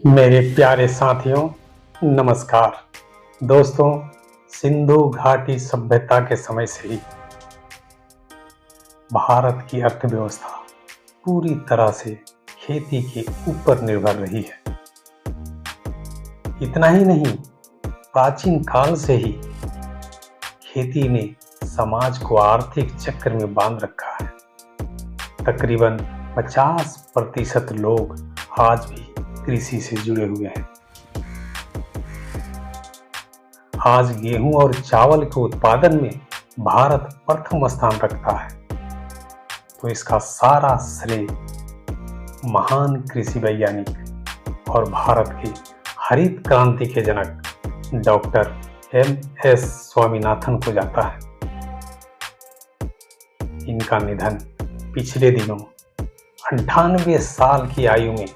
मेरे प्यारे साथियों, नमस्कार। दोस्तों, सिंधु घाटी सभ्यता के समय से ही भारत की अर्थव्यवस्था पूरी तरह से खेती के ऊपर निर्भर रही है। इतना ही नहीं, प्राचीन काल से ही खेती ने समाज को आर्थिक चक्र में बांध रखा है। तकरीबन 50% लोग आज भी कृषि से जुड़े हुए हैं। आज गेहूं और चावल के उत्पादन में भारत प्रथम स्थान रखता है, तो इसका सारा श्रेय महान कृषि वैज्ञानिक और भारत के हरित क्रांति के जनक डॉक्टर एम.एस. स्वामीनाथन को जाता है। इनका निधन पिछले दिनों 98 साल की आयु में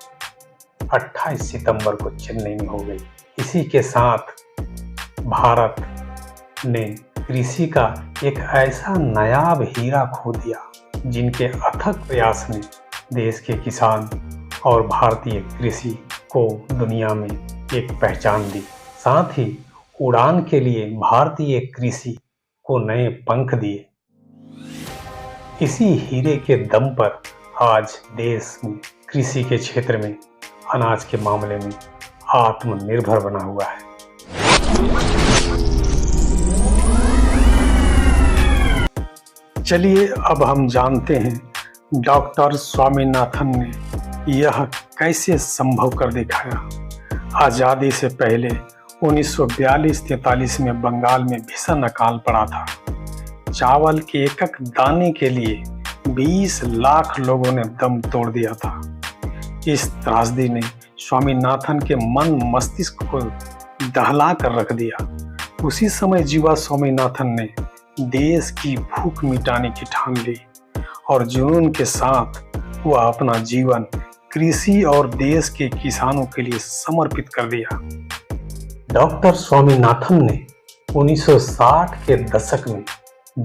28 सितंबर को चेन्नई में हो गई। इसी के साथ भारत ने कृषि का एक ऐसा नायाब हीरा खो दिया, जिनके अथक प्रयास ने देश के किसान और भारतीय कृषि को दुनिया में एक पहचान दी। साथ ही उड़ान के लिए भारतीय कृषि को नए पंख दिए। इसी हीरे के दम पर आज देश में कृषि के क्षेत्र में अनाज के मामले में आत्मनिर्भर बना हुआ है। चलिए अब हम जानते हैं डॉक्टर स्वामीनाथन ने यह कैसे संभव कर दिखाया। आज़ादी से पहले 1942-43 में बंगाल में भीषण अकाल पड़ा था। चावल के एक दाने के लिए 20 लाख लोगों ने दम तोड़ दिया था। इस त्रासदी ने स्वामीनाथन के मन मस्तिष्क को दहला कर रख दिया। उसी समय जीवा स्वामीनाथन ने देश की भूख मिटाने की ठान ली और जुनून के साथ वह अपना जीवन कृषि और देश के किसानों के लिए समर्पित कर दिया। डॉक्टर स्वामीनाथन ने 1960 के दशक में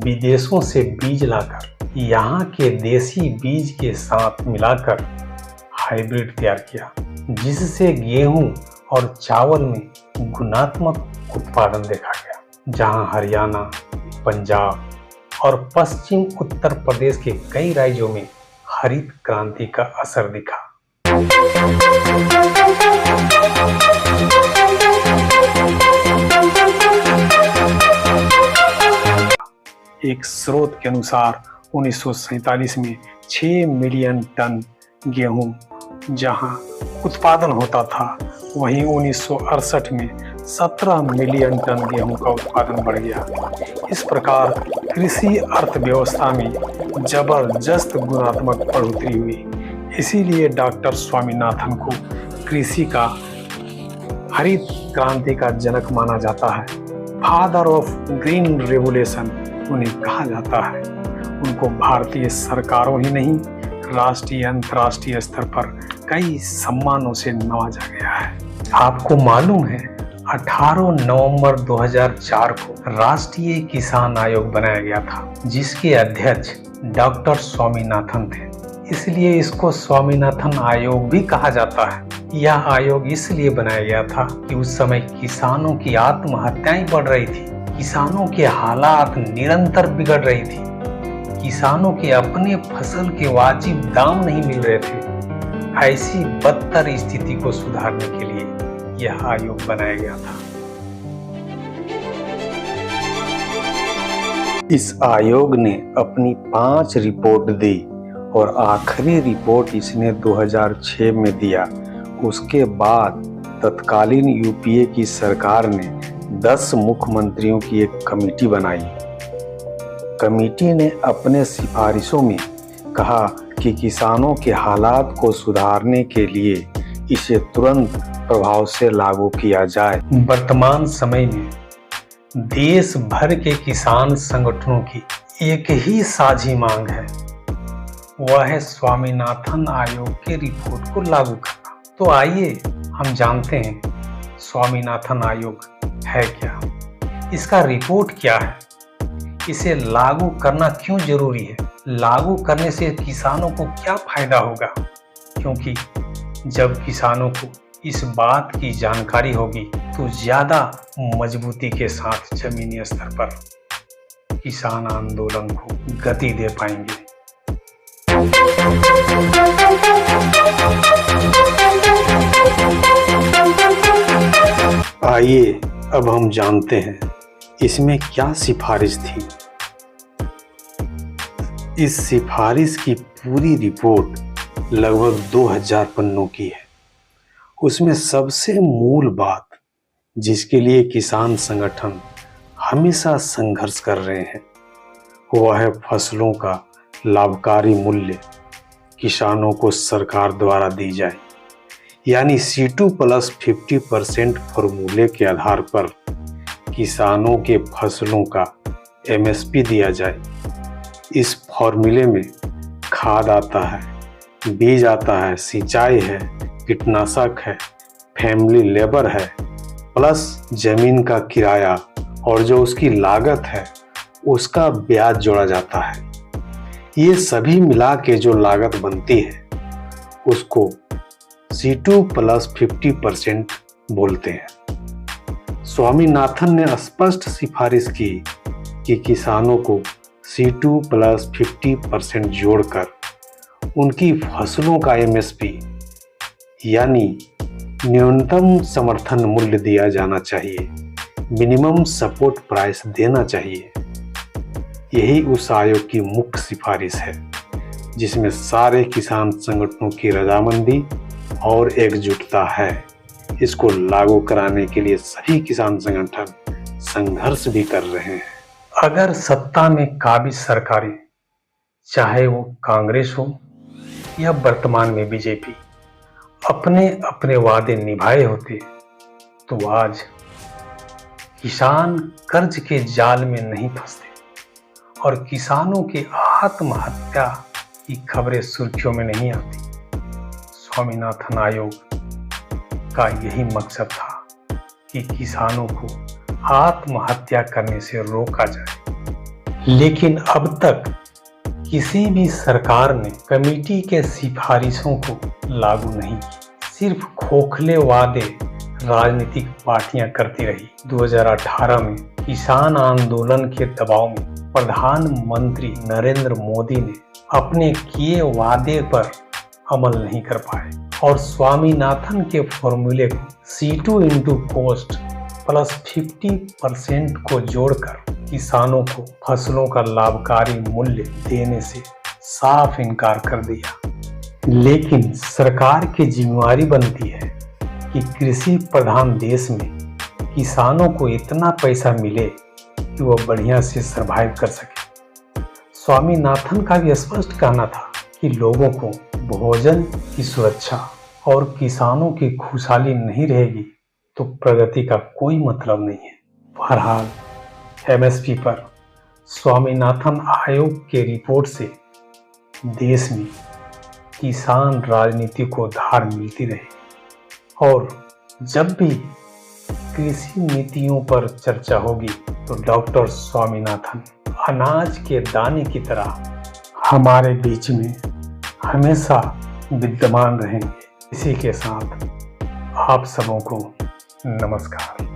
विदेशों से बीज लाकर यहाँ के देसी बीज के साथ मिलाकर हाइब्रिड तैयार किया, जिससे गेहूं और चावल में गुणात्मक उत्पादन देखा गया। जहां हरियाणा, पंजाब और पश्चिम उत्तर प्रदेश के कई राज्यों में हरित क्रांति का असर दिखा। एक स्रोत के अनुसार 1947 में 6 मिलियन टन गेहूं जहां उत्पादन होता था, वहीं 1968 में 17 मिलियन टन गेहूं का उत्पादन बढ़ गया। इस प्रकार कृषि अर्थव्यवस्था में जबरदस्त गुणात्मक बढ़ोतरी हुई। इसीलिए डॉक्टर स्वामीनाथन को कृषि का हरित क्रांति का जनक माना जाता है। फादर ऑफ ग्रीन रेवोल्यूशन उन्हें कहा जाता है। उनको भारतीय सरकारों ही नहीं, राष्ट्रीय अंतर्राष्ट्रीय स्तर पर कई सम्मानों से नवाजा गया है। आपको मालूम है 18 नवंबर 2004 को राष्ट्रीय किसान आयोग बनाया गया था, जिसके अध्यक्ष डॉक्टर स्वामीनाथन थे। इसलिए इसको स्वामीनाथन आयोग भी कहा जाता है। यह आयोग इसलिए बनाया गया था कि उस समय किसानों की आत्महत्याएं बढ़ रही थी, किसानों के हालात निरंतर बिगड़ रही थी, किसानों के अपने फसल के वाजिब दाम नहीं मिल रहे थे। ऐसी बदतर स्थिति को सुधारने के लिए यह आयोग बनाया गया था। इस आयोग ने अपनी 5 रिपोर्ट दी और आखिरी रिपोर्ट इसने 2006 में दिया। उसके बाद तत्कालीन यूपीए की सरकार ने 10 मुख्यमंत्रियों की एक कमेटी बनाई। कमेटी ने अपने सिफारिशों में कहा कि किसानों के हालात को सुधारने के लिए इसे तुरंत प्रभाव से लागू किया जाए। वर्तमान समय में देश भर के किसान संगठनों की एक ही साझी मांग है, वह है स्वामीनाथन आयोग के रिपोर्ट को लागू करना। तो आइए हम जानते हैं स्वामीनाथन आयोग है क्या, इसका रिपोर्ट क्या है, इसे लागू करना क्यों जरूरी है, लागू करने से किसानों को क्या फायदा होगा। क्योंकि जब किसानों को इस बात की जानकारी होगी तो ज्यादा मजबूती के साथ जमीनी स्तर पर किसान आंदोलन को गति दे पाएंगे। आइए अब हम जानते हैं इसमें क्या सिफारिश थी। इस सिफारिश की पूरी रिपोर्ट लगभग 2000 पन्नों की है। उसमें सबसे मूल बात जिसके लिए किसान संगठन हमेशा संघर्ष कर रहे हैं वह है फसलों का लाभकारी मूल्य किसानों को सरकार द्वारा दी जाए, यानी C2+50% फॉर्मूले के आधार पर किसानों के फसलों का MSP दिया जाए। इस फॉर्मूले में खाद आता है, बीज आता है, सिंचाई है, कीटनाशक है, फैमिली लेबर है, प्लस जमीन का किराया और जो उसकी लागत है उसका ब्याज जोड़ा जाता है। ये सभी मिला के जो लागत बनती है उसको C2+50% बोलते हैं। स्वामीनाथन ने स्पष्ट सिफारिश की कि किसानों को C2+50% जोड़कर उनकी फसलों का MSP यानी न्यूनतम समर्थन मूल्य दिया जाना चाहिए, मिनिमम सपोर्ट प्राइस देना चाहिए। यही उस आयोग की मुख्य सिफारिश है जिसमें सारे किसान संगठनों की रजामंदी और एकजुटता है। इसको लागू कराने के लिए सभी किसान संगठन संघर्ष भी कर रहे हैं। अगर सत्ता में काबिज सरकारें, चाहे वो कांग्रेस हो या वर्तमान में बीजेपी, अपने अपने वादे निभाए होते तो आज किसान कर्ज के जाल में नहीं फंसते और किसानों के आत्महत्या की खबरें सुर्खियों में नहीं आती। स्वामीनाथन आयोग का यही मकसद था कि किसानों को आत्महत्या करने से रोका जाए, लेकिन अब तक किसी भी सरकार ने कमेटी के सिफारिशों को लागू नहीं की। सिर्फ खोखले वादे राजनीतिक पार्टियां करती रही। 2018 में किसान आंदोलन के दबाव में प्रधानमंत्री नरेंद्र मोदी ने अपने किए वादे पर अमल नहीं कर पाए और स्वामीनाथन के फॉर्मूले को C2+50% को जोड़कर किसानों को फसलों का लाभकारी मूल्य देने से साफ इनकार कर दिया। लेकिन सरकार की जिम्मेदारी बनती है कि कृषि प्रधान देश में किसानों को इतना पैसा मिले कि वह बढ़िया से सरवाइव कर सके। स्वामीनाथन का भी स्पष्ट कहना था कि लोगों को भोजन की सुरक्षा और किसानों की खुशहाली नहीं रहेगी तो प्रगति का कोई मतलब नहीं है। बहरहाल MSP पर स्वामीनाथन आयोग के रिपोर्ट से देश में किसान राजनीति को धार मिलती रही और जब भी कृषि नीतियों पर चर्चा होगी तो डॉक्टर स्वामीनाथन अनाज के दाने की तरह हमारे बीच में हमेशा विद्यमान रहेंगे। इसी के साथ आप सबों को नमस्कार।